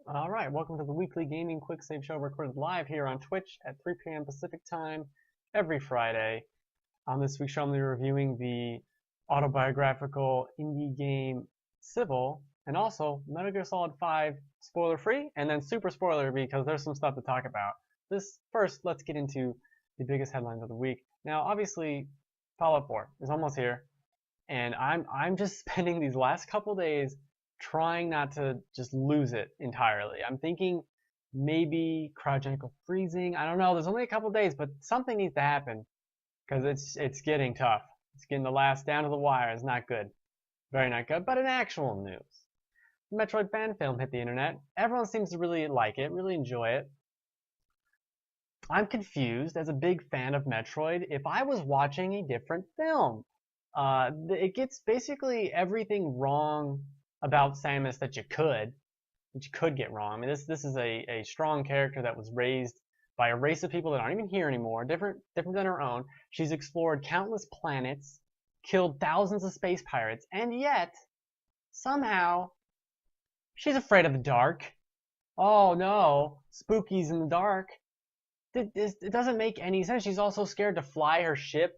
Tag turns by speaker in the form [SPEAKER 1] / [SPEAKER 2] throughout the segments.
[SPEAKER 1] All right, welcome to the weekly gaming quick save show recorded live here on Twitch at 3 p.m. Pacific time every Friday. On this week's show, I'm going to be reviewing the autobiographical indie game Cibele and also Metal Gear Solid 5 spoiler free and then super spoiler because there's some stuff to talk about. First, let's get into the biggest headlines of the week. Now, obviously, Fallout 4 is almost here, and I'm just spending these last couple days trying not to just lose it entirely. I'm thinking maybe cryogenical freezing. I don't know. There's only a couple days, but something needs to happen because it's getting tough. It's getting the last down to the wire. It's not good. Very not good. But in actual news, the Metroid fan film hit the internet. Everyone seems to really like it, really enjoy it. I'm confused as a big fan of Metroid if I was watching a different film. It gets basically everything wrong about Samus that you could get wrong. I mean, this is a strong character that was raised by a race of people that aren't even here anymore, different than her own. She's explored countless planets, killed thousands of space pirates, and yet somehow she's afraid of the dark. Oh no, spookies in the dark. It doesn't make any sense. She's also scared to fly her ship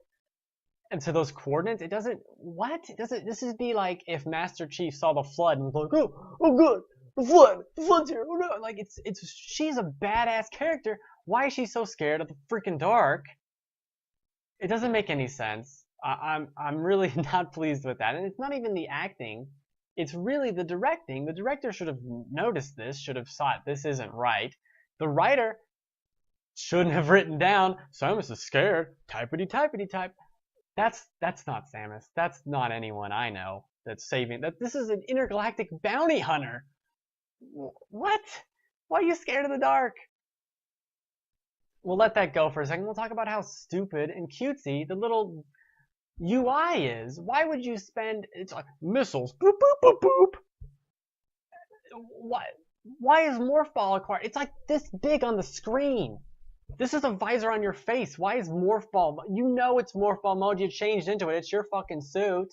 [SPEAKER 1] and to those coordinates. It doesn't. What? It doesn't. This would be like if Master Chief saw the flood and was like, oh good, the flood's here. Oh no! Like she's a badass character. Why is she so scared of the freaking dark? It doesn't make any sense. I'm really not pleased with that, and it's not even the acting. It's really the directing. The director should have noticed this. Should have thought this isn't right. The writer shouldn't have written down Samus is scared. Typity type. That's not Samus. That's not anyone I know that's saving. This is an intergalactic bounty hunter. What? Why are you scared of the dark? We'll let that go for a second. We'll talk about how stupid and cutesy the little UI is. Why would you spend? It's like missiles. Boop boop boop boop. What? Why is morph ball required? It's like this big on the screen. This is a visor on your face. Why is morph ball? You know it's morph ball mode. You changed into it. It's your fucking suit.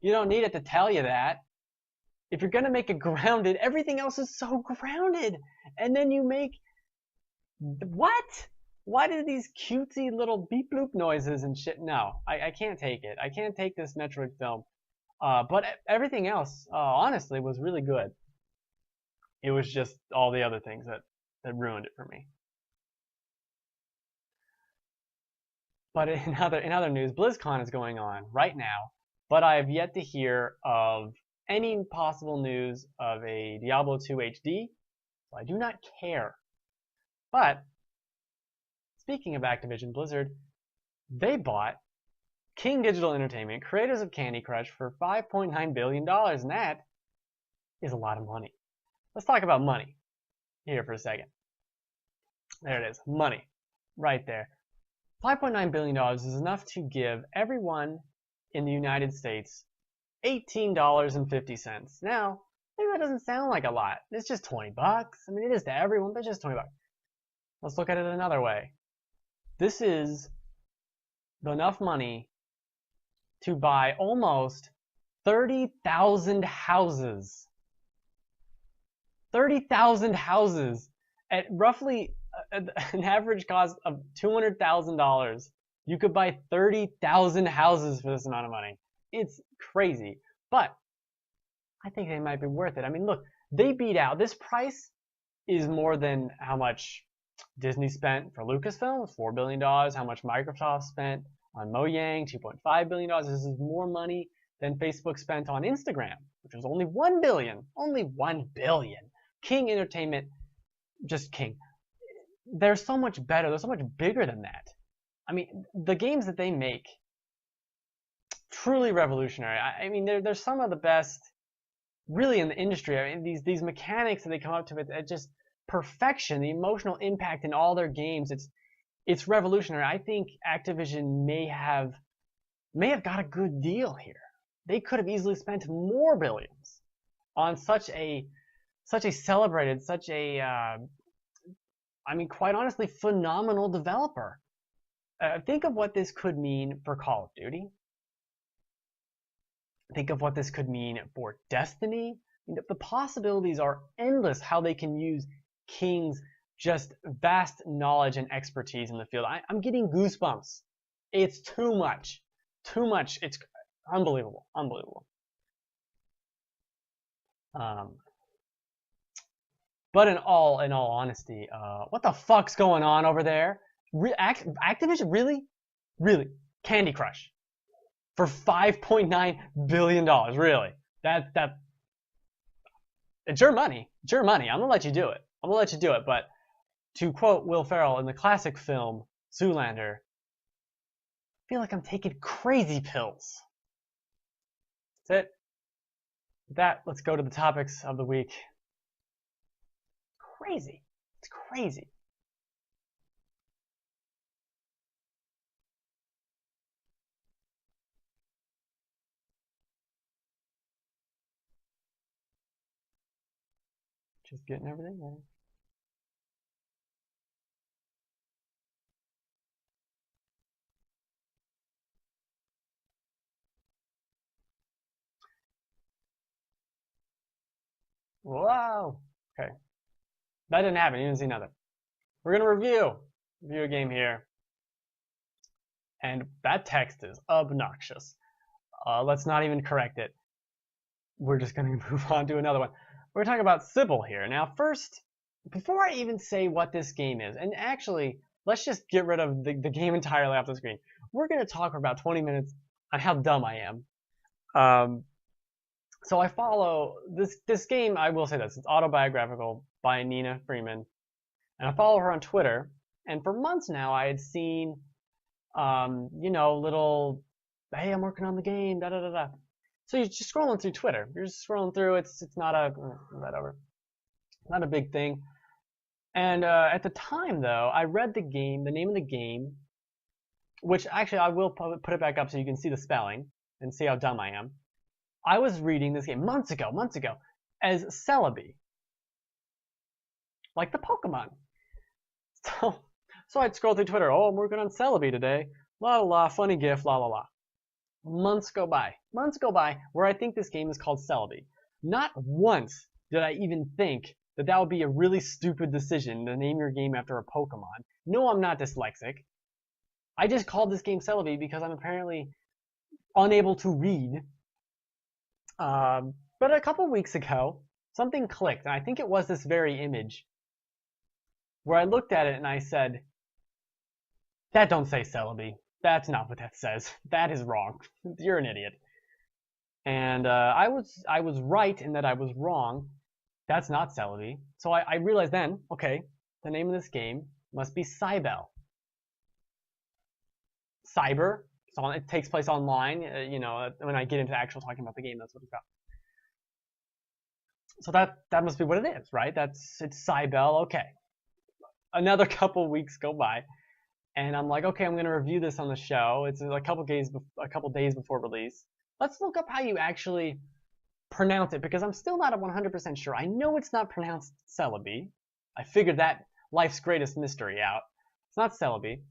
[SPEAKER 1] You don't need it to tell you that. If you're gonna make it grounded, everything else is so grounded. And then you make what? Why do these cutesy little beep bloop noises and shit? No, I can't take it. I can't take this Metroid film. But everything else, honestly, was really good. It was just all the other things that ruined it for me. But in other news, BlizzCon is going on right now, but I have yet to hear of any possible news of a Diablo 2 HD, so I do not care. But speaking of Activision Blizzard, they bought King Digital Entertainment, creators of Candy Crush, for $5.9 billion, and that is a lot of money. Let's talk about money here for a second. There it is, money, right there. $5.9 billion is enough to give everyone in the United States $18.50. Now, maybe that doesn't sound like a lot. It's just 20 bucks. I mean, it is to everyone, but just 20 bucks. Let's look at it another way. This is enough money to buy almost 30,000 houses. 30,000 houses at roughly an average cost of $200,000. You could buy 30,000 houses for this amount of money. It's crazy, but I think they might be worth it. I mean, look, they beat out. This price is more than how much Disney spent for Lucasfilm, $4 billion, how much Microsoft spent on Mojang, $2.5 billion. This is more money than Facebook spent on Instagram, which was only $1 billion. Only $1 billion. King Entertainment, just King. They're so much better. They're so much bigger than that. I mean, the games that they make, truly revolutionary. I mean, they're some of the best, really, in the industry. I mean, these mechanics that they come up to, it's just perfection. The emotional impact in all their games, it's revolutionary. I think Activision may have got a good deal here. They could have easily spent more billions on such a celebrated, I mean, quite honestly, phenomenal developer. Think of what this could mean for Call of Duty. Think of what this could mean for Destiny. The possibilities are endless how they can use King's just vast knowledge and expertise in the field. I'm getting goosebumps. It's too much. Too much. It's unbelievable. Unbelievable. But in all honesty, what the fuck's going on over there? Activision, really? Candy Crush for $5.9 billion, really? That it's your money. It's your money. I'm gonna let you do it. But to quote Will Ferrell in the classic film Zoolander, I feel like I'm taking crazy pills. That's it. With that, let's go to the topics of the week. Crazy. It's crazy. Just getting everything ready. Whoa. Okay. That didn't happen. You didn't see nothing. We're going to review a game here. And that text is obnoxious. Let's not even correct it. We're just going to move on to another one. We're talking about Cibele here. Now, first, before I even say what this game is, and actually, let's just get rid of the game entirely off the screen. We're going to talk for about 20 minutes on how dumb I am. So I follow this game. I will say this: it's autobiographical by Nina Freeman, and I follow her on Twitter. And for months now, I had seen, little, hey, I'm working on the game, da da da da. So you're just scrolling through Twitter. You're just scrolling through. It's not not a big thing. And at the time, though, I read the name of the game, which actually I will put it back up so you can see the spelling and see how dumb I am. I was reading this game months ago, as Celebi, like the Pokemon. So I'd scroll through Twitter. Oh, I'm working on Celebi today. La la la, funny gif, la la la. Months go by where I think this game is called Celebi. Not once did I even think that would be a really stupid decision to name your game after a Pokemon. No, I'm not dyslexic. I just called this game Celebi because I'm apparently unable to read. But a couple weeks ago, something clicked, and I think it was this very image where I looked at it and I said, that don't say Celebi. That's not what that says. That is wrong. You're an idiot. And I was right in that I was wrong. That's not Celebi. So I realized then, okay, the name of this game must be Cibele. Cyber. It takes place online. When I get into actual talking about the game, that's what it's about. So that must be what it is, right? It's Cibele. Okay. Another couple weeks go by, and I'm like, okay, I'm gonna review this on the show. It's a couple days before release. Let's look up how you actually pronounce it, because I'm still not 100% sure. I know it's not pronounced Celebi. I figured that life's greatest mystery out. It's not Celebi.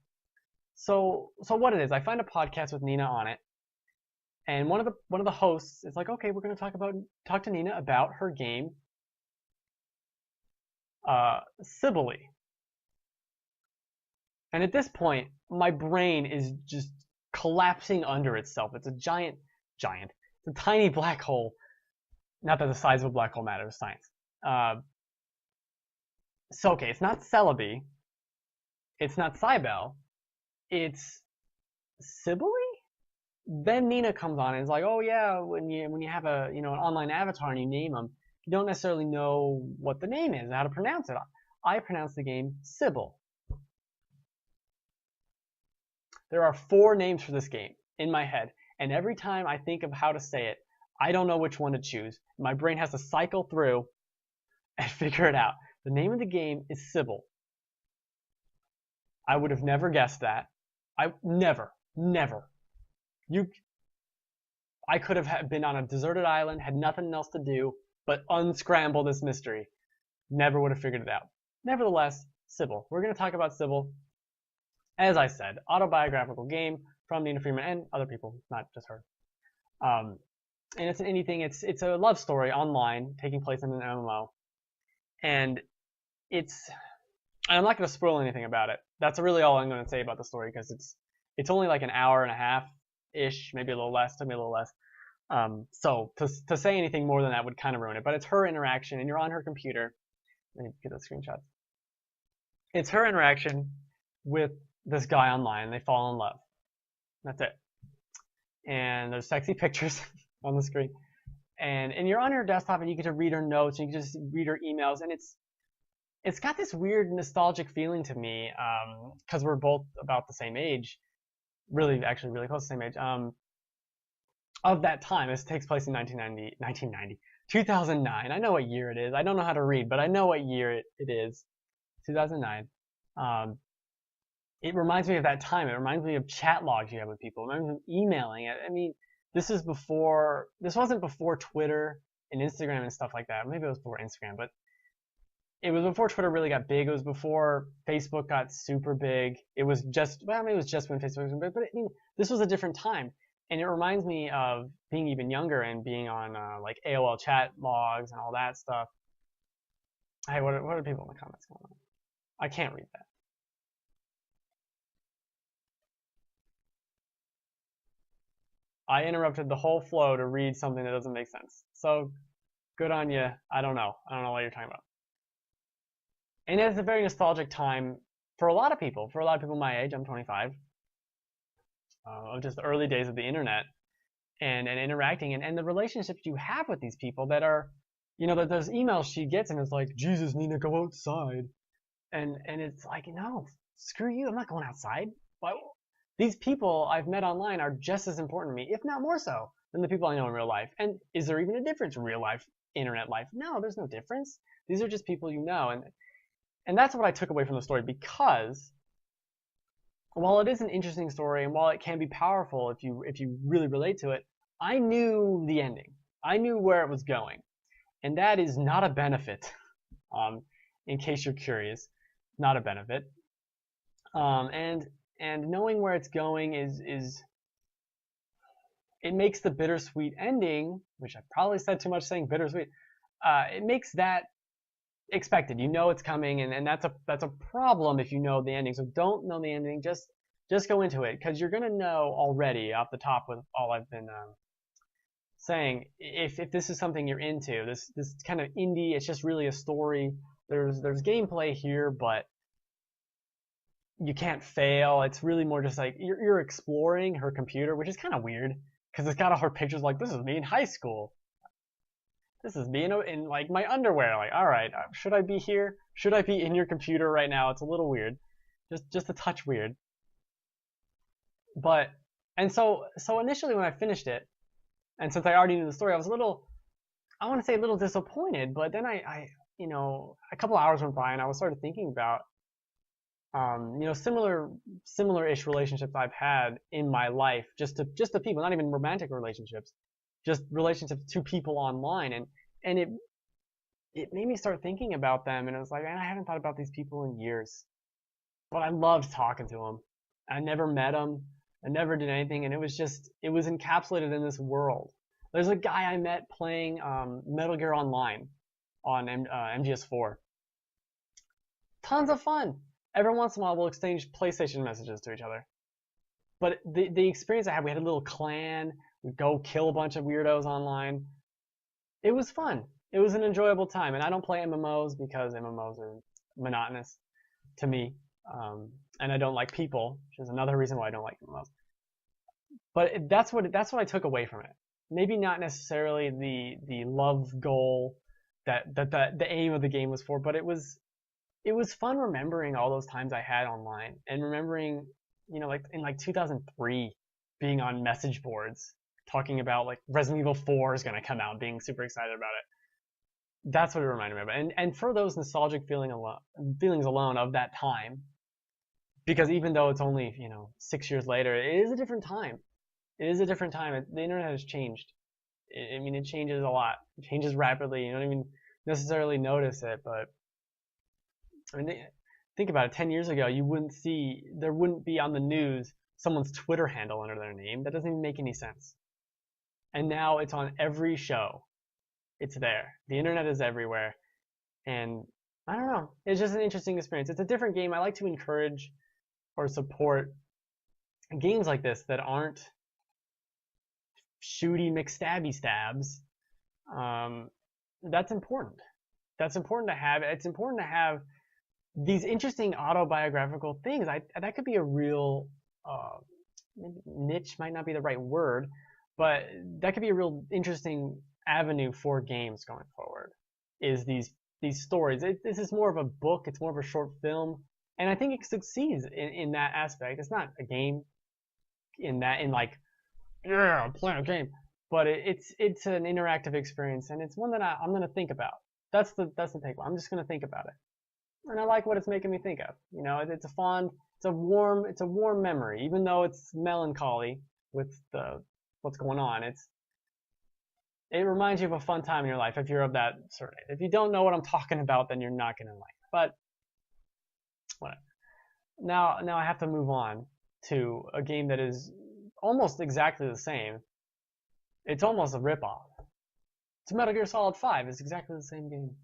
[SPEAKER 1] So what it is, I find a podcast with Nina on it, and one of the hosts is like, okay, we're gonna talk to Nina about her game, Cibele. And at this point, my brain is just collapsing under itself. It's a giant. It's a tiny black hole. Not that the size of a black hole matters, science. So okay, it's not Celebi. It's not Cibele. It's Cibele? Then Nina comes on and is like, oh yeah, when you have an online avatar and you name them, you don't necessarily know what the name is, how to pronounce it. I pronounce the game Cibele. There are 4 names for this game in my head, and every time I think of how to say it, I don't know which one to choose. My brain has to cycle through and figure it out. The name of the game is Cibele. I would have never guessed that. Never. I could have been on a deserted island, had nothing else to do but unscramble this mystery. Never would have figured it out. Nevertheless, Cibele. We're going to talk about Cibele. As I said, autobiographical game from Nina Freeman and other people, not just her. and it's an indie thing. It's a love story online taking place in an MMO, and it's I'm not going to spoil anything about it. That's really all I'm going to say about the story because it's only like an hour and a half ish, maybe a little less, took me a little less. So to say anything more than that would kind of ruin it. But it's her interaction, and you're on her computer. Let me get the screenshot. It's her interaction with this guy online, and they fall in love. That's it. And there's sexy pictures on the screen. And you're on her desktop, and you get to read her notes, and you can just read her emails, and it's got this weird nostalgic feeling to me, because we're both about the same age, actually really close to the same age, of that time. This takes place in 2009. I know what year it is. I don't know how to read, but I know what year it is. 2009. It reminds me of that time. It reminds me of chat logs you have with people. It reminds me of emailing. I mean, this wasn't before Twitter and Instagram and stuff like that. Maybe it was before Instagram, but it was before Twitter really got big. It was before Facebook got super big. It was just, well, maybe it was just when Facebook was big, but I mean, this was a different time. And it reminds me of being even younger and being on like AOL chat logs and all that stuff. Hey, what are people in the comments going on? I can't read that. I interrupted the whole flow to read something that doesn't make sense. So good on you. I don't know what you're talking about. And it's a very nostalgic time for a lot of people. For a lot of people my age, I'm 25. Of just the early days of the internet and interacting and the relationships you have with these people that are, you know, that those emails she gets and it's like, Jesus, Nina, go outside. And it's like, no, screw you. I'm not going outside. Why? These people I've met online are just as important to me, if not more so, than the people I know in real life. And is there even a difference in real life, internet life? No, there's no difference. These are just people you know. And that's what I took away from the story, because while it is an interesting story and while it can be powerful if you really relate to it, I knew the ending. I knew where it was going. And that is not a benefit, in case you're curious. Not a benefit. And knowing where it's going is it makes the bittersweet ending, which I probably said too much saying bittersweet, it makes that expected. You know it's coming, and that's a problem if you know the ending. So don't know the ending. Just go into it, because you're gonna know already off the top with all I've been saying. If this is something you're into, this kind of indie, it's just really a story. There's gameplay here, but you can't fail. It's really more just like you're exploring her computer, which is kind of weird because it's got all her pictures. Like, this is me in high school. This is me in like my underwear. Like, all right, should I be here? Should I be in your computer right now? It's a little weird, just a touch weird. But so initially when I finished it, and since I already knew the story, I was I want to say a little disappointed. But then I you know, a couple hours went by and I started thinking about you know, similar-ish relationships I've had in my life, just to people, not even romantic relationships, just relationships to people online, and it made me start thinking about them, and it was like, man, I haven't thought about these people in years, but I loved talking to them. I never met them, I never did anything, and it was encapsulated in this world. There's a guy I met playing Metal Gear Online on MGS4. Tons of fun. Every once in a while, we'll exchange PlayStation messages to each other. But the experience I had, we had a little clan. We'd go kill a bunch of weirdos online. It was fun. It was an enjoyable time. And I don't play MMOs because MMOs are monotonous to me. And I don't like people, which is another reason why I don't like MMOs. But that's what I took away from it. Maybe not necessarily the love goal that the aim of the game was for, but it was fun remembering all those times I had online and remembering, you know, like in like 2003 being on message boards talking about like Resident Evil 4 is going to come out, being super excited about it. That's what it reminded me of. And for those nostalgic feelings alone of that time, because even though it's only, you know, 6 years later, it is a different time. It is a different time. The internet has changed. I mean, it changes a lot. It changes rapidly. You don't even necessarily notice it, but I mean, think about it. 10 years ago, there wouldn't be on the news someone's Twitter handle under their name. That doesn't even make any sense. And now it's on every show. It's there. The internet is everywhere. And I don't know. It's just an interesting experience. It's a different game. I like to encourage or support games like this that aren't shooty McStabby stabs. That's important. That's important to have. It's important to have these interesting autobiographical things. That could be a real niche, might not be the right word, but that could be a real interesting avenue for games going forward. Is these stories? This is more of a book. It's more of a short film, and I think it succeeds in that aspect. It's not a game in like, yeah, I'm playing a game, but it's an interactive experience, and it's one that I'm gonna think about. That's the takeaway. I'm just gonna think about it, and I like what it's making me think of. You know, it's a warm memory, even though it's melancholy with what's going on. It reminds you of a fun time in your life if you're of that certain age. If you don't know what I'm talking about, then you're not gonna like it. But whatever. Now I have to move on to a game that is almost exactly the same. It's almost a ripoff. It's Metal Gear Solid 5. It's exactly the same game.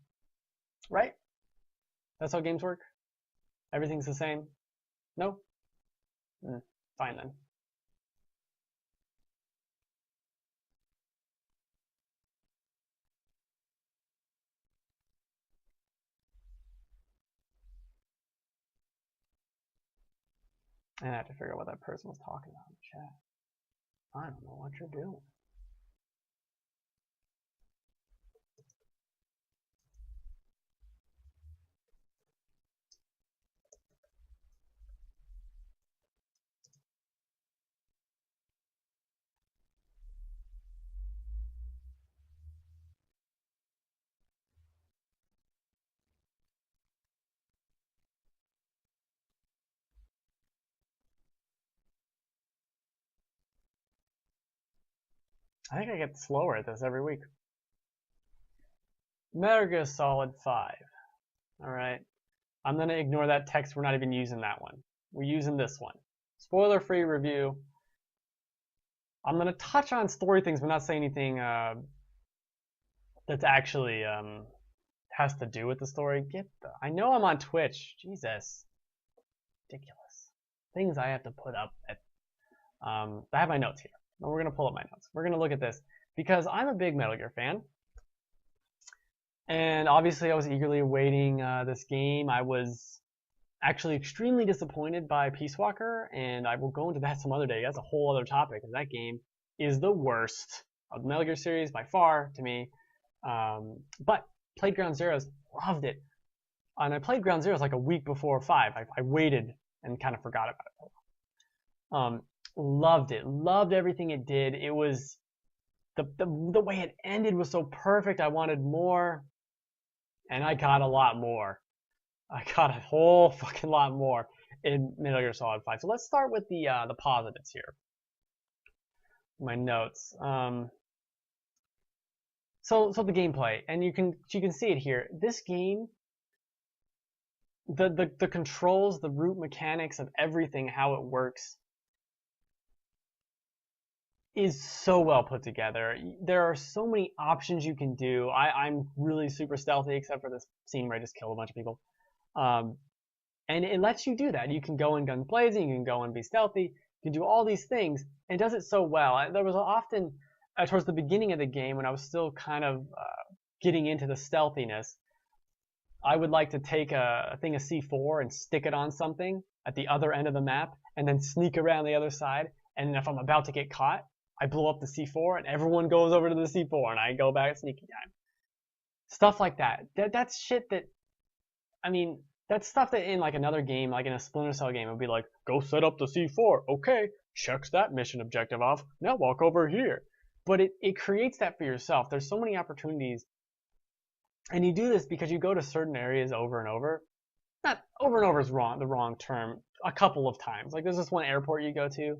[SPEAKER 1] Right? That's how games work? Everything's the same? No? Fine then. And I have to figure out what that person was talking about in the chat. I don't know what you're doing. I think I get slower at this every week. Metal Gear Solid 5. Alright. I'm going to ignore that text. We're not even using that one. We're using this one. Spoiler-free review. I'm going to touch on story things, but not say anything that's actually has to do with the story. I know I'm on Twitch. Jesus. Ridiculous. Things I have to put up at. I have my notes here. We're going to pull up my notes. We're going to look at this because I'm a big Metal Gear fan. And obviously I was eagerly awaiting this game. I was actually extremely disappointed by Peace Walker, and I will go into that some other day. That's a whole other topic, because that game is the worst of the Metal Gear series by far to me. But played Ground Zeroes, loved it. And I played Ground Zeroes like a week before 5. I waited and kind of forgot about it. Loved it. Loved everything it did. It was the way it ended was so perfect. I wanted more, and I got a lot more. I got a whole fucking lot more in Metal Gear Solid 5. So let's start with the positives here. My notes. So the gameplay, and you can see it here. This game, the controls, the root mechanics of everything, how it works, is so well put together. There are so many options you can do. I'm really super stealthy, except for this scene where I just kill a bunch of people. And it lets you do that. You can go in guns blazing, you can go and be stealthy, you can do all these things, and it does it so well. There was often, towards the beginning of the game, when I was still kind of getting into the stealthiness, I would like to take a thing of C4 and stick it on something at the other end of the map, and then sneak around the other side, and if I'm about to get caught, I blow up the C4, and everyone goes over to the C4, and I go back at sneaky time. Stuff like that. That's shit that, I mean, that's stuff that in like another game, like in a Splinter Cell game, it would be like, go set up the C4. Okay, checks that mission objective off. Now walk over here. But it creates that for yourself. There's so many opportunities. And you do this because you go to certain areas over and over. Not over and over is the wrong term. A couple of times. Like there's this one airport you go to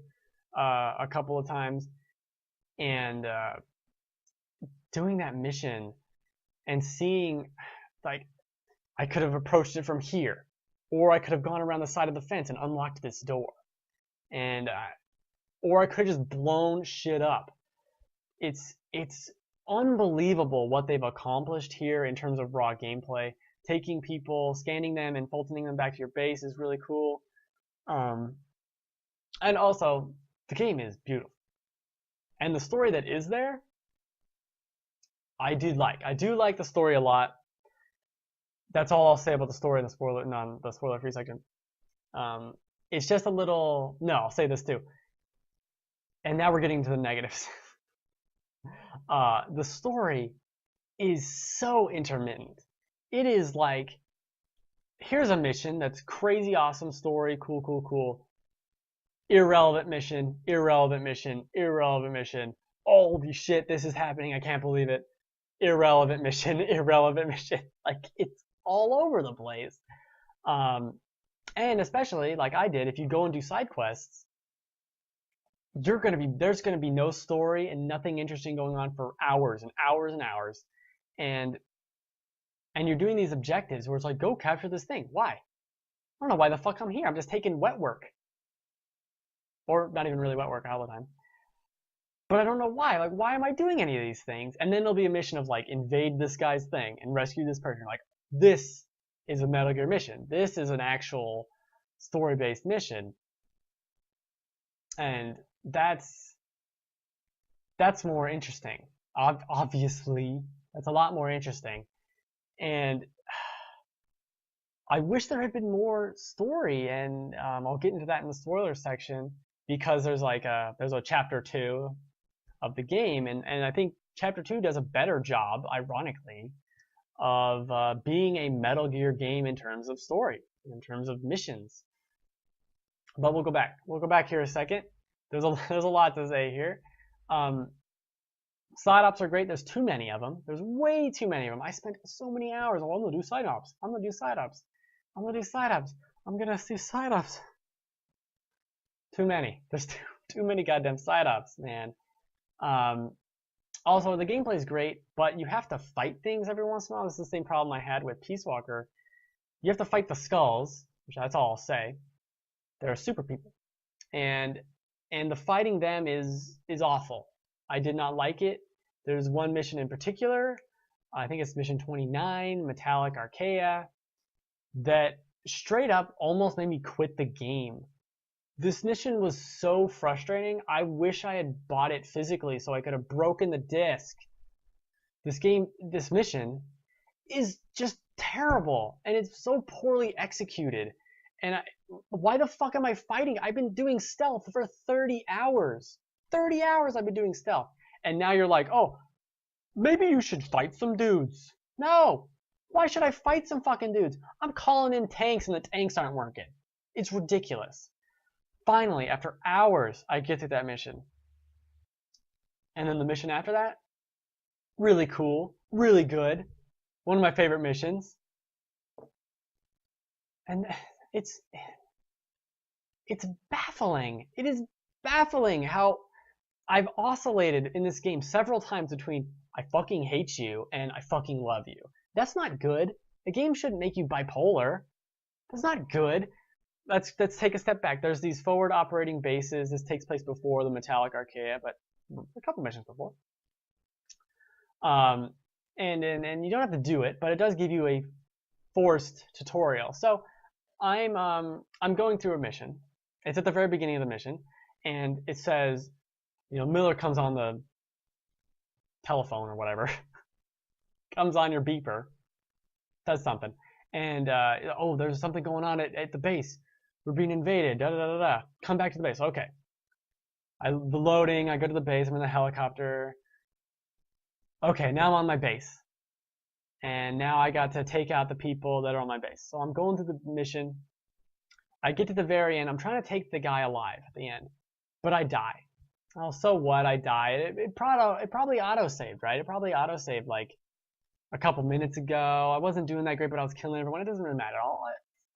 [SPEAKER 1] a couple of times. And doing that mission and seeing, like, I could have approached it from here, or I could have gone around the side of the fence and unlocked this door, and or I could have just blown shit up. It's unbelievable what they've accomplished here in terms of raw gameplay. Taking people, scanning them, and fultoning them back to your base is really cool. And also, the game is beautiful. And the story that is there, I do like. I do like the story a lot. That's all I'll say about the story in the spoiler-free section. It's just a little. No, I'll say this too. And now we're getting to the negatives. The story is so intermittent. It is like, here's a mission that's crazy awesome story, cool. Irrelevant mission, irrelevant mission, irrelevant mission. Holy shit, this is happening, I can't believe it. Irrelevant mission, irrelevant mission. Like, it's all over the place. And especially, like I did, if you go and do side quests, there's gonna be no story and nothing interesting going on for hours and hours and hours. And you're doing these objectives where it's like, go capture this thing. Why? I don't know why the fuck I'm here. I'm just taking wet work. Or not even really wet work all the time. But I don't know why. Like, why am I doing any of these things? And then there'll be a mission of, like, invade this guy's thing and rescue this person. Like, this is a Metal Gear mission. This is an actual story-based mission. And that's more interesting. Obviously, that's a lot more interesting. And I wish there had been more story, and I'll get into that in the spoiler section, because there's a chapter 2 of the game, and I think chapter 2 does a better job, ironically, of being a Metal Gear game in terms of story, in terms of missions. But we'll go back. We'll go back here a second. There's a lot to say here. Side ops are great. There's too many of them. There's way too many of them. I spent so many hours. Oh, I'm gonna do side ops. I'm gonna do side ops. I'm gonna do side ops. I'm gonna do side ops. Too many. There's too many goddamn side ops, man. Also, the gameplay is great, but you have to fight things every once in a while. This is the same problem I had with Peace Walker. You have to fight the skulls, which that's all I'll say. They're super people, and the fighting them is awful. I did not like it. There's one mission in particular, I think it's mission 29, Metallic Archaea, that straight up almost made me quit the game. This mission was so frustrating. I wish I had bought it physically so I could have broken the disc. This mission is just terrible, and it's so poorly executed. And why the fuck am I fighting? I've been doing stealth for 30 hours. 30 hours I've been doing stealth. And now you're like, oh, maybe you should fight some dudes. No. Why should I fight some fucking dudes? I'm calling in tanks and the tanks aren't working. It's ridiculous. Finally, after hours, I get through that mission. And then the mission after that, really cool, really good. One of my favorite missions. And it's baffling. It is baffling how I've oscillated in this game several times between I fucking hate you and I fucking love you. That's not good. The game shouldn't make you bipolar. That's not good. Let's take a step back. There's these forward operating bases. This takes place before the Metallic Archaea, but a couple missions before. And you don't have to do it, but it does give you a forced tutorial. So I'm going through a mission. It's at the very beginning of the mission, and it says, you know, Miller comes on the telephone or whatever, comes on your beeper, says something, and oh, there's something going on at the base. We're being invaded. Da da da da. Come back to the base. Okay. The loading. I go to the base. I'm in the helicopter. Okay, now I'm on my base, and now I got to take out the people that are on my base. So I'm going through the mission. I get to the very end. I'm trying to take the guy alive at the end, but I die. Oh, so what? I died. It probably auto-saved, right? It probably auto-saved like a couple minutes ago. I wasn't doing that great, but I was killing everyone. It doesn't really matter.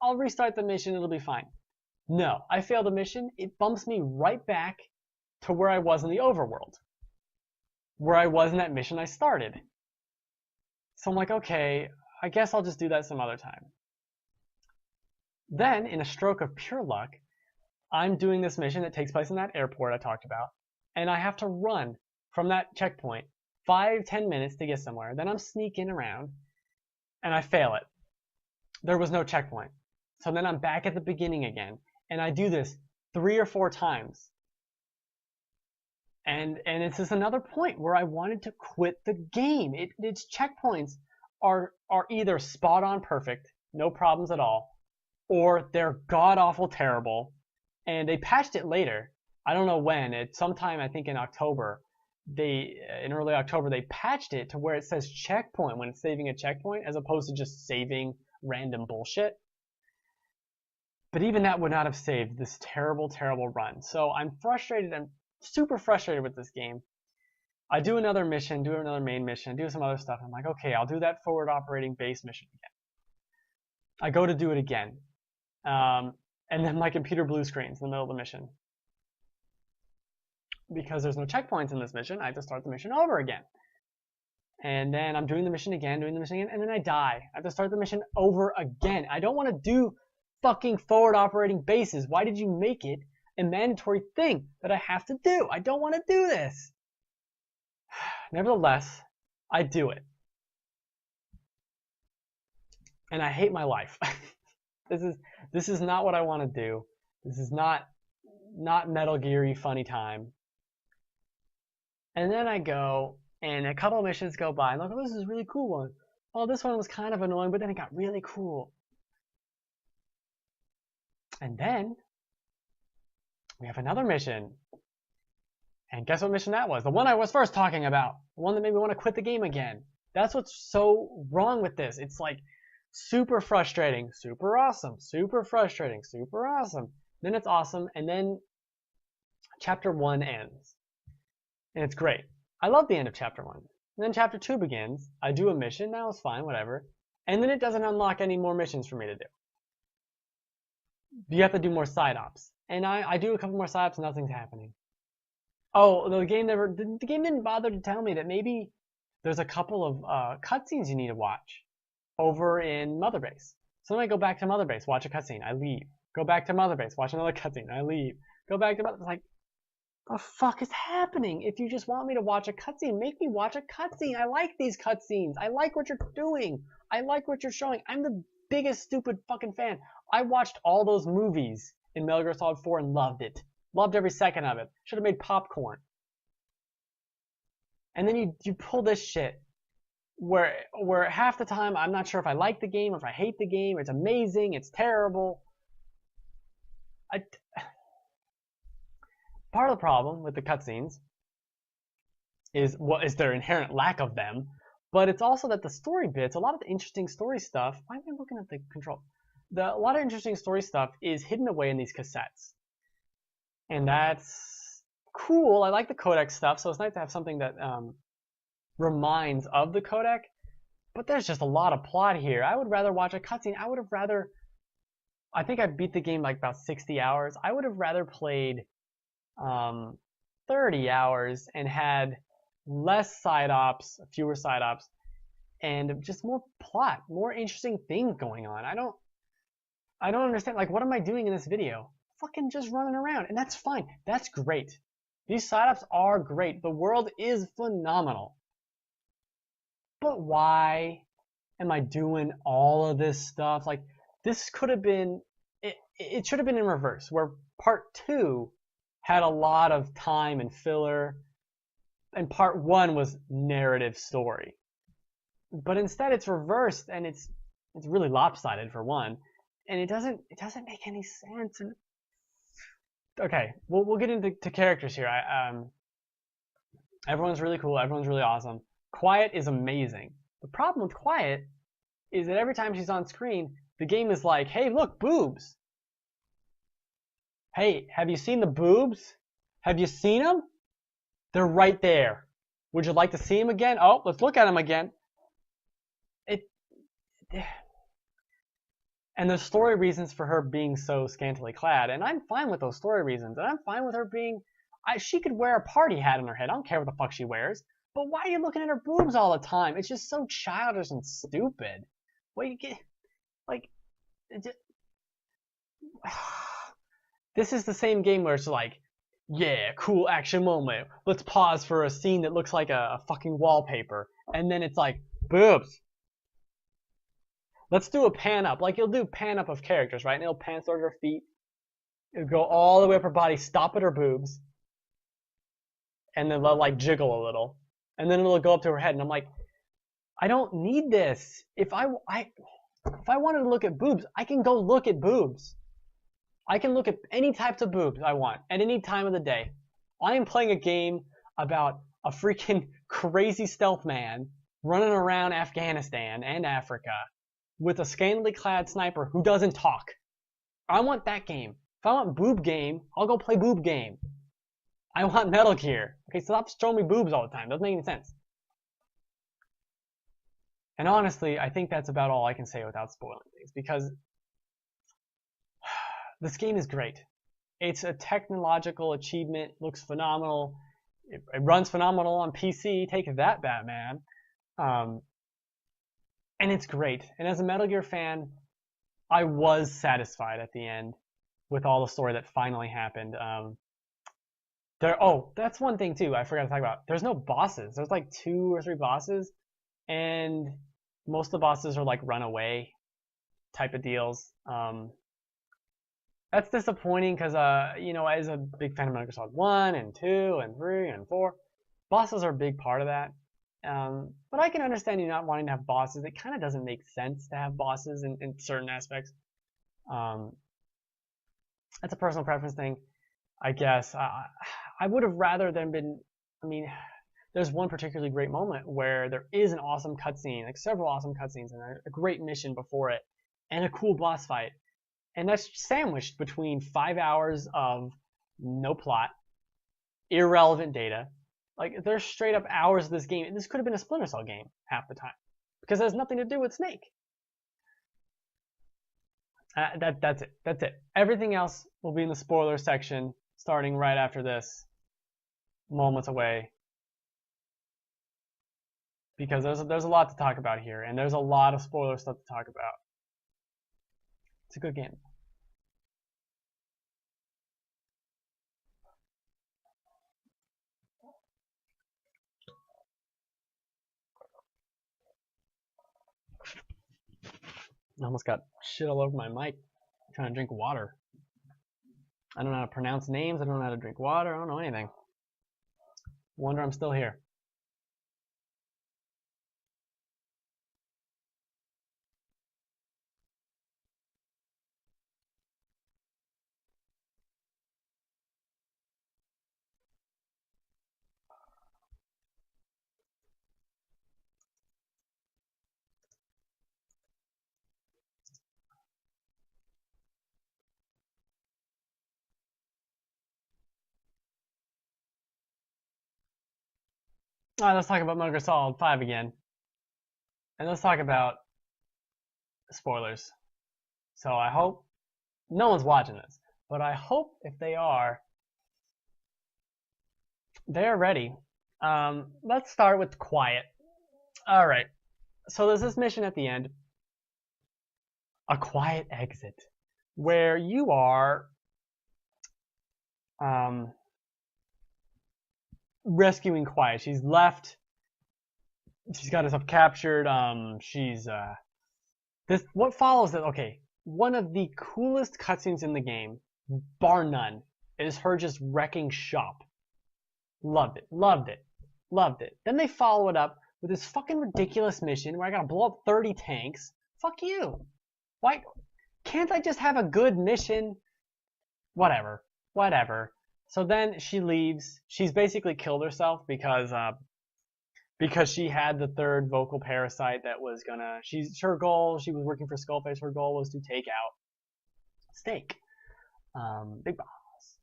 [SPEAKER 1] I'll restart the mission. It'll be fine. No, I failed the mission. It bumps me right back to where I was in the overworld, where I was in that mission I started. So I'm like, okay, I guess I'll just do that some other time. Then, in a stroke of pure luck, I'm doing this mission that takes place in that airport I talked about, and I have to run from that checkpoint, 5-10 minutes to get somewhere. Then I'm sneaking around, and I fail it. There was no checkpoint. So then I'm back at the beginning again, and I do this 3 or 4 times. And it's just another point where I wanted to quit the game. Its checkpoints are either spot on perfect, no problems at all, or they're god awful terrible. And they patched it later. I don't know when. It's sometime, I think in October. In early October, they patched it to where it says checkpoint when it's saving a checkpoint, as opposed to just saving random bullshit. But even that would not have saved this terrible, terrible run. So I'm frustrated. I'm super frustrated with this game. I do another mission, do another main mission, do some other stuff. I'm like, okay, I'll do that forward operating base mission again. I go to do it again. And then my computer blue screens in the middle of the mission. Because there's no checkpoints in this mission, I have to start the mission over again. And then I'm doing the mission again, and then I die. I have to start the mission over again. I don't want to do fucking forward operating bases. Why did you make it a mandatory thing that I have to do? I don't want to do this. Nevertheless, I do it. And I hate my life. This is not what I want to do. This is not Metal Gear-y funny time. And then I go, and a couple of missions go by, and look, oh, this is a really cool one. Oh, this one was kind of annoying, but then it got really cool. And then we have another mission. And guess what mission that was? The one I was first talking about. The one that made me want to quit the game again. That's what's so wrong with this. It's like super frustrating, super awesome, super frustrating, super awesome. Then it's awesome, and then chapter 1 ends. And it's great. I love the end of chapter 1. And then chapter 2 begins. I do a mission. Now it's fine, whatever. And then it doesn't unlock any more missions for me to do. You have to do more side ops. And I do a couple more side ops, and nothing's happening. Oh, the game didn't bother to tell me that maybe there's a couple of cutscenes you need to watch over in Mother Base. So then I go back to Mother Base, watch a cutscene, I leave. Go back to Mother Base, watch another cutscene, I leave. Go back to Mother Base, like, what the fuck is happening? If you just want me to watch a cutscene, make me watch a cutscene. I like these cutscenes. I like what you're doing. I like what you're showing. I'm the biggest stupid fucking fan. I watched all those movies in Metal Gear Solid 4 and loved it. Loved every second of it. Should have made popcorn. And then you pull this shit where half the time I'm not sure if I like the game or if I hate the game. It's amazing. It's terrible. Part of the problem with the cutscenes is their inherent lack of them, but it's also that the story bits, a lot of the interesting story stuff. Why am I looking at the control? A lot of interesting story stuff is hidden away in these cassettes, and that's cool. I like the codec stuff, so it's nice to have something that reminds of the codec. But there's just a lot of plot here. I would rather watch a cutscene. I think I beat the game like about 60 hours. I would have rather played 30 hours and had less side ops, fewer side ops, and just more plot, more interesting things going on. I don't understand. Like, what am I doing in this video? Fucking just running around, and that's fine. That's great. These side ops are great. The world is phenomenal. But why am I doing all of this stuff? Like, this could have been, it should have been in reverse, where part 2 had a lot of time and filler, and part 1 was narrative story. But instead it's reversed, and it's really lopsided for one, and it doesn't make any sense. And okay, we'll get into characters here. Everyone's really cool, everyone's really awesome. Quiet is amazing. The problem with Quiet is that every time she's on screen, the game is like, hey, look, boobs. Hey, have you seen the boobs? Have you seen them? They're right there. Would you like to see them again? Oh, let's look at them again. And there's story reasons for her being so scantily clad, and I'm fine with those story reasons, and I'm fine with her being... she could wear a party hat on her head. I don't care what the fuck she wears. But why are you looking at her boobs all the time? It's just so childish and stupid. Well, you get... Like... This is the same game where it's like, Yeah, cool action moment. Let's pause for a scene that looks like a fucking wallpaper. And then it's like, boobs. Let's do a pan up. Like, you'll do pan up of characters, right? And it'll pan towards her feet. It'll go all the way up her body, stop at her boobs. And then they'll, like, jiggle a little. And then it'll go up to her head. And I'm like, I don't need this. If I wanted to look at boobs, I can go look at boobs. I can look at any types of boobs I want at any time of the day. I am playing a game about a freaking crazy stealth man running around Afghanistan and Africa with a scantily clad sniper who doesn't talk. I want that game. If I want boob game, I'll go play boob game. I want Metal Gear. Okay, stop showing me boobs all the time. Doesn't make any sense. And honestly, I think that's about all I can say without spoiling things, because this game is great. It's a technological achievement, looks phenomenal. It runs phenomenal on PC. Take that, Batman. And it's great. And as a Metal Gear fan, I was satisfied at the end with all the story that finally happened. That's one thing too I forgot to talk about. There's no bosses. There's like 2 or 3 bosses, and most of the bosses are like runaway type of deals. That's disappointing because, as a big fan of Metal Gear Solid 1 and 2 and 3 and 4, bosses are a big part of that. But I can understand you not wanting to have bosses. It kind of doesn't make sense to have bosses in certain aspects. That's a personal preference thing, I guess. I would have rather than been, there's one particularly great moment where there is an awesome cutscene, like several awesome cutscenes, and a great mission before it, and a cool boss fight. And that's sandwiched between 5 hours of no plot, irrelevant data. Like, there's straight up hours of this game. This could have been a Splinter Cell game half the time, because it has nothing to do with Snake. That's it. That's it. Everything else will be in the spoiler section, starting right after this, moments away. Because there's a lot to talk about here, and there's a lot of spoiler stuff to talk about. It's a good game. I almost got shit all over my mic. I'm trying to drink water. I don't know how to pronounce names. I don't know how to drink water. I don't know anything. Wonder I'm still here. All right, let's talk about Metal Gear Solid 5 again. And let's talk about spoilers. So I hope no one's watching this, but I hope if they are, they're ready. Let's start with quiet. All right. So there's this mission at the end, a quiet exit, where you are rescuing Quiet. She's left. She's got herself captured. What follows it? Okay, one of the coolest cutscenes in the game, bar none, is her just wrecking shop. Loved it. Loved it. Loved it. Then they follow it up with this fucking ridiculous mission where I gotta blow up 30 tanks. Fuck you. Why can't I just have a good mission? Whatever. So then she leaves. She's basically killed herself because she had the 3rd vocal parasite that was gonna. Her goal. She was working for Skullface. Her goal was to take out Snake, Big Boss,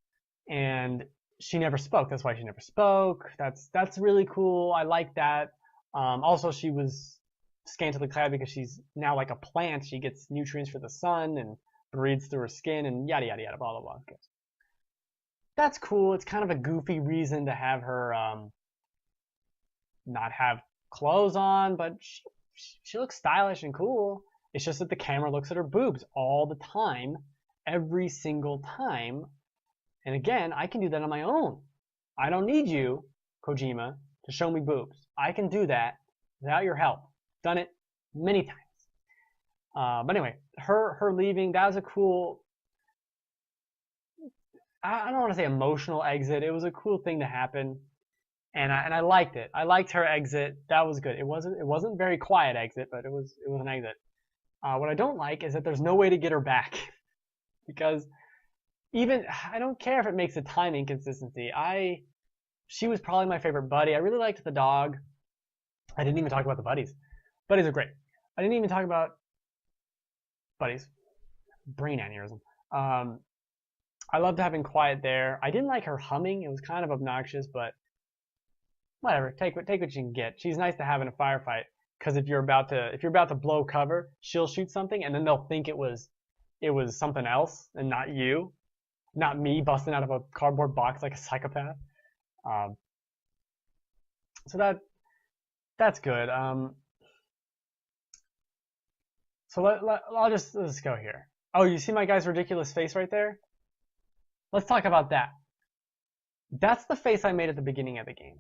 [SPEAKER 1] and she never spoke. That's why she never spoke. That's really cool. I like that. Also, she was scantily clad because she's now like a plant. She gets nutrients for the sun and breathes through her skin and yada yada yada blah blah blah. Okay. That's cool. It's kind of a goofy reason to have her not have clothes on, but she looks stylish and cool. It's just that the camera looks at her boobs all the time, every single time, And again, I can do that on my own. I don't need you, Kojima, to show me boobs. I can do that without your help. Done it many times. But anyway, her leaving, that was a cool, I don't want to say emotional exit. It was a cool thing to happen. And I liked it. I liked her exit. That was good. It wasn't very quiet exit, but it was an exit. What I don't like is that there's no way to get her back. Because even, I don't care if it makes a time inconsistency. She was probably my favorite buddy. I really liked the dog. I didn't even talk about the buddies. Buddies are great. I didn't even talk about buddies. Brain aneurysm. I loved having Quiet there. I didn't like her humming. It was kind of obnoxious, but whatever. Take what you can get. She's nice to have in a firefight, because if you're about to blow cover, she'll shoot something, and then they'll think it was something else and not you, not me busting out of a cardboard box like a psychopath. So that's good. So let's go here. Oh, you see my guy's ridiculous face right there? Let's talk about that. That's the face I made at the beginning of the game.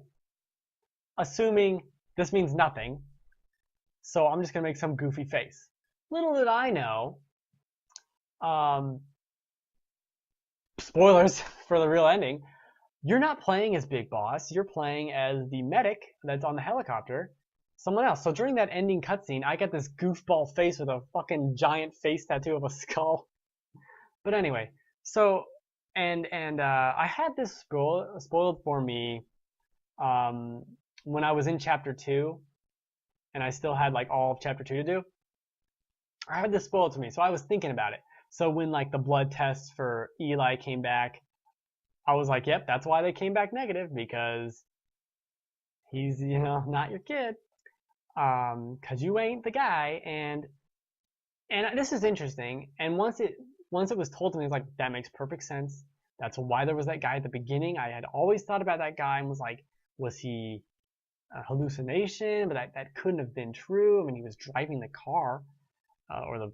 [SPEAKER 1] Assuming this means nothing, so I'm just gonna make some goofy face. Little did I know, spoilers for the real ending, you're not playing as Big Boss, you're playing as the medic that's on the helicopter, someone else. So during that ending cutscene, I get this goofball face with a fucking giant face tattoo of a skull. But anyway, so, and I had this spoiled for me when I was in Chapter 2, and I still had like all of Chapter 2 to do. I had this spoiled to me, so I was thinking about it. So when like the blood tests for Eli came back, I was like, yep, that's why they came back negative, because he's, not your kid. Cause you ain't the guy, and this is interesting. And once it was told to me, I was like, that makes perfect sense. That's why there was that guy at the beginning. I had always thought about that guy and was like, was he a hallucination? But that couldn't have been true. I mean, he was driving the car, or the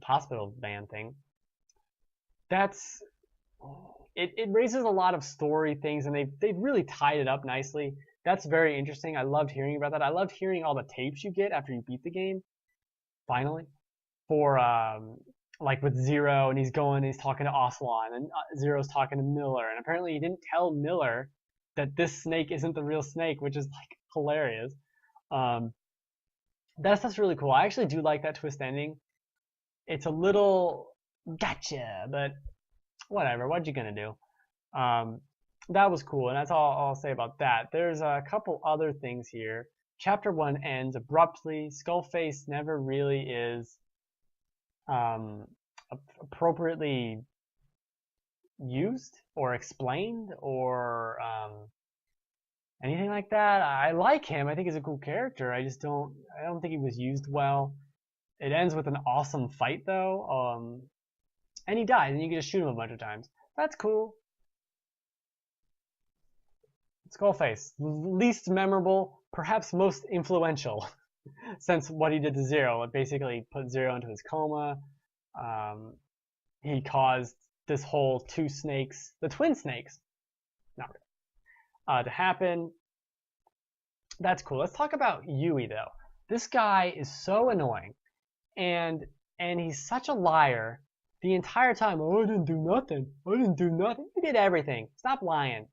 [SPEAKER 1] hospital van thing. It raises a lot of story things, and they've really tied it up nicely. That's very interesting. I loved hearing about that. I loved hearing all the tapes you get after you beat the game, finally, for like with Zero, and he's talking to Ocelot, and Zero's talking to Miller, and apparently he didn't tell Miller that this snake isn't the real snake, which is like hilarious. That's really cool. I actually do like that twist ending. It's a little gotcha, but whatever. What you gonna do? That was cool, and that's all I'll say about that. There's a couple other things here. Chapter 1 ends abruptly. Skullface never really is appropriately used or explained or anything like that. I like him. I think he's a cool character. I don't think he was used well. It ends with an awesome fight though. And he dies, and you can just shoot him a bunch of times. That's cool. Skullface, least memorable, perhaps most influential, since what he did to Zero. It basically put Zero into his coma. He caused this whole the twin snakes, not really, to happen. That's cool. Let's talk about Yui though. This guy is so annoying, and he's such a liar the entire time. Oh, I didn't do nothing. I didn't do nothing. You did everything. Stop lying.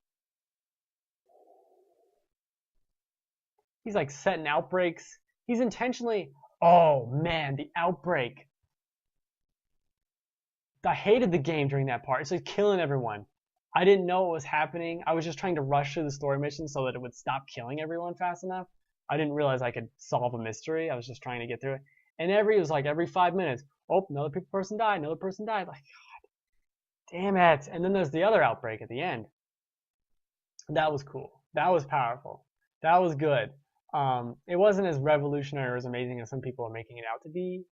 [SPEAKER 1] He's like setting outbreaks. He's intentionally, oh man, the outbreak. I hated the game during that part. It's like killing everyone. I didn't know what was happening. I was just trying to rush through the story mission so that it would stop killing everyone fast enough. I didn't realize I could solve a mystery. I was just trying to get through it. And it was like every 5 minutes, oh, another person died, another person died. Like, God, damn it. And then there's the other outbreak at the end. That was cool. That was powerful. That was good. It wasn't as revolutionary or as amazing as some people are making it out to be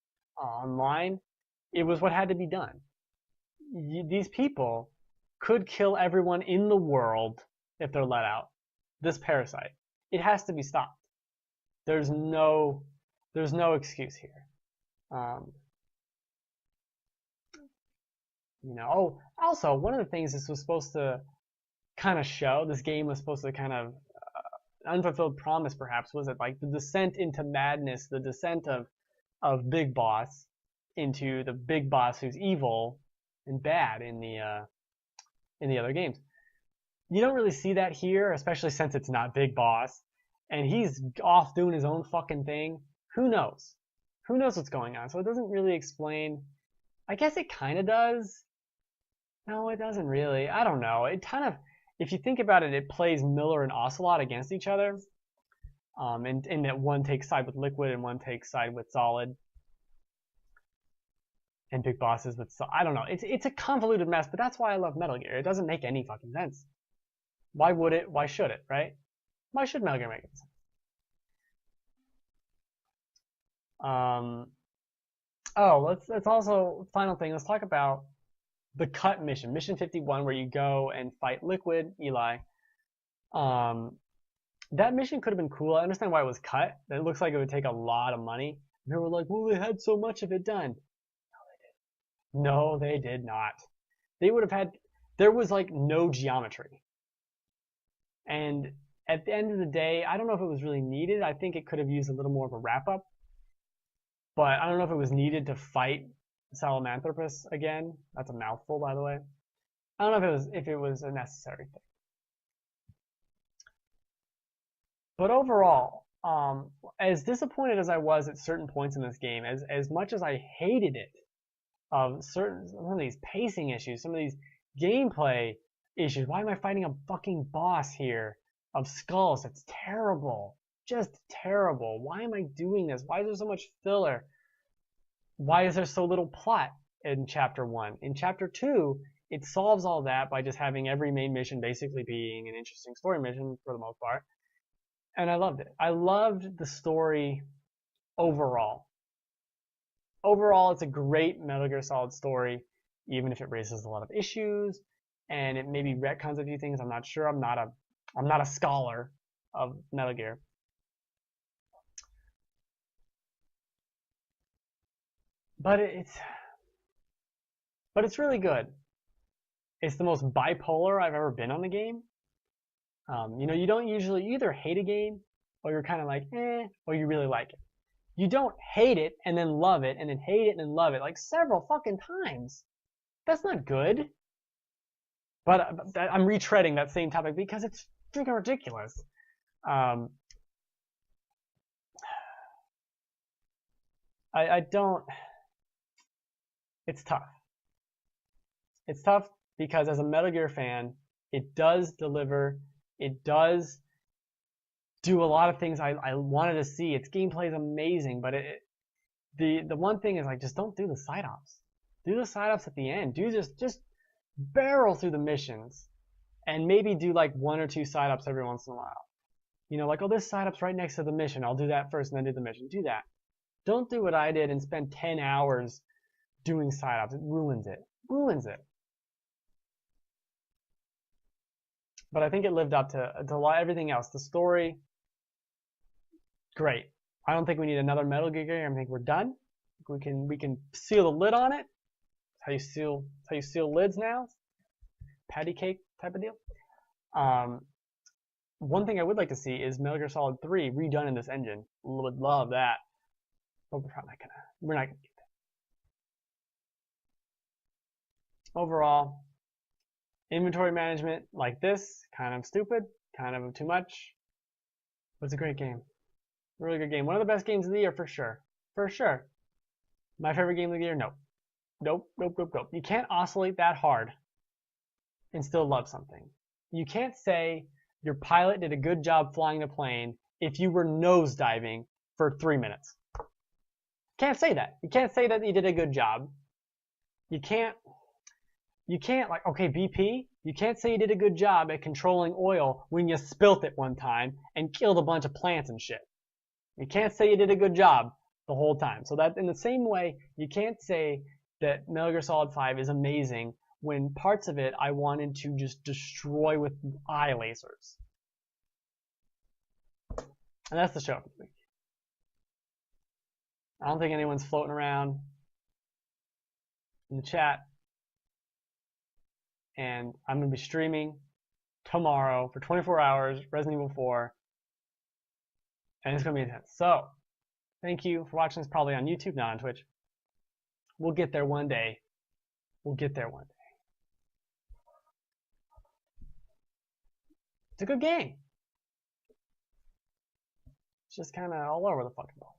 [SPEAKER 1] online. It was what had to be done. These people could kill everyone in the world if they're let out. This parasite. It has to be stopped. There's no excuse here. You know. Oh, also one of the things this was supposed to kind of show, this game was supposed to kind of unfulfilled promise perhaps, was it like the descent into madness, the descent of Big Boss into the Big Boss who's evil and bad in the other games. You don't really see that here, especially since it's not Big Boss and he's off doing his own fucking thing. Who knows? Who knows what's going on? So it doesn't really explain. I guess it kind of does. No, it doesn't really. I don't know. It kind of, if you think about it, it plays Miller and Ocelot against each other. And that one takes side with Liquid and one takes side with Solid. And Big Bosses with I don't know. It's a convoluted mess, but that's why I love Metal Gear. It doesn't make any fucking sense. Why would it? Why should it? Right? Why should Metal Gear make sense? Oh, let's also final thing. Let's talk about the cut mission, Mission 51, where you go and fight Liquid, Eli. That mission could have been cool. I understand why it was cut. It looks like it would take a lot of money. And they were like, well, they had so much of it done. No, they did not. They would have had, there was like no geometry. And at the end of the day, I don't know if it was really needed. I think it could have used a little more of a wrap up. But I don't know if it was needed to fight Salamanthropus again. That's a mouthful, by the way. I don't know if it was a necessary thing. But overall, as disappointed as I was at certain points in this game, as much as I hated it, some of these pacing issues, some of these gameplay issues. Why am I fighting a fucking boss here of skulls? It's terrible. Just terrible. Why am I doing this? Why is there so much filler? Why is there so little plot in Chapter 1? In Chapter 2, it solves all that by just having every main mission basically being an interesting story mission for the most part. And I loved it. I loved the story overall. Overall, it's a great Metal Gear Solid story, even if it raises a lot of issues and it maybe retcons a few things. I'm not sure. I'm not a scholar of Metal Gear. But it's really good. It's the most bipolar I've ever been on the game. You know, you don't usually, you either hate a game or you're kind of like, or you really like it. You don't hate it and then love it and then hate it and then love it like several fucking times. That's not good. But I'm retreading that same topic because it's freaking ridiculous. I don't. It's tough. It's tough because as a Metal Gear fan, it does deliver. It does do a lot of things I wanted to see. Its gameplay is amazing, but the one thing is like just don't do the side ops. Do the side ops at the end. Do just barrel through the missions, and maybe do like 1 or 2 side ops every once in a while. You know, like, oh, this side op's right next to the mission. I'll do that first and then do the mission. Do that. Don't do what I did and spend 10 hours doing side ops. It ruins it. Ruins it. But I think it lived up to everything else. The story, great. I don't think we need another Metal Gear game. I think we're done. We can seal the lid on it. That's how you seal lids now. Patty cake type of deal. One thing I would like to see is Metal Gear Solid 3 redone in this engine. Would love that. But we're not gonna get that. Overall, inventory management like this, kind of stupid, kind of too much. But it's a great game. Really good game. One of the best games of the year for sure. For sure. My favorite game of the year? Nope. Nope. You can't oscillate that hard and still love something. You can't say your pilot did a good job flying the plane if you were nosediving for 3 minutes. Can't say that. You can't say that you did a good job. You can't like, okay, BP, you can't say you did a good job at controlling oil when you spilt it one time and killed a bunch of plants and shit. You can't say you did a good job the whole time. So that in the same way, you can't say that Metal Gear Solid 5 is amazing when parts of it I wanted to just destroy with eye lasers. And that's the show for the week. I don't think anyone's floating around in the chat and I'm going to be streaming tomorrow for 24 hours, Resident Evil 4, and it's going to be intense. So, thank you for watching this, probably on YouTube, not on Twitch. We'll get there one day. We'll get there one day. It's a good game. It's just kind of all over the fucking place.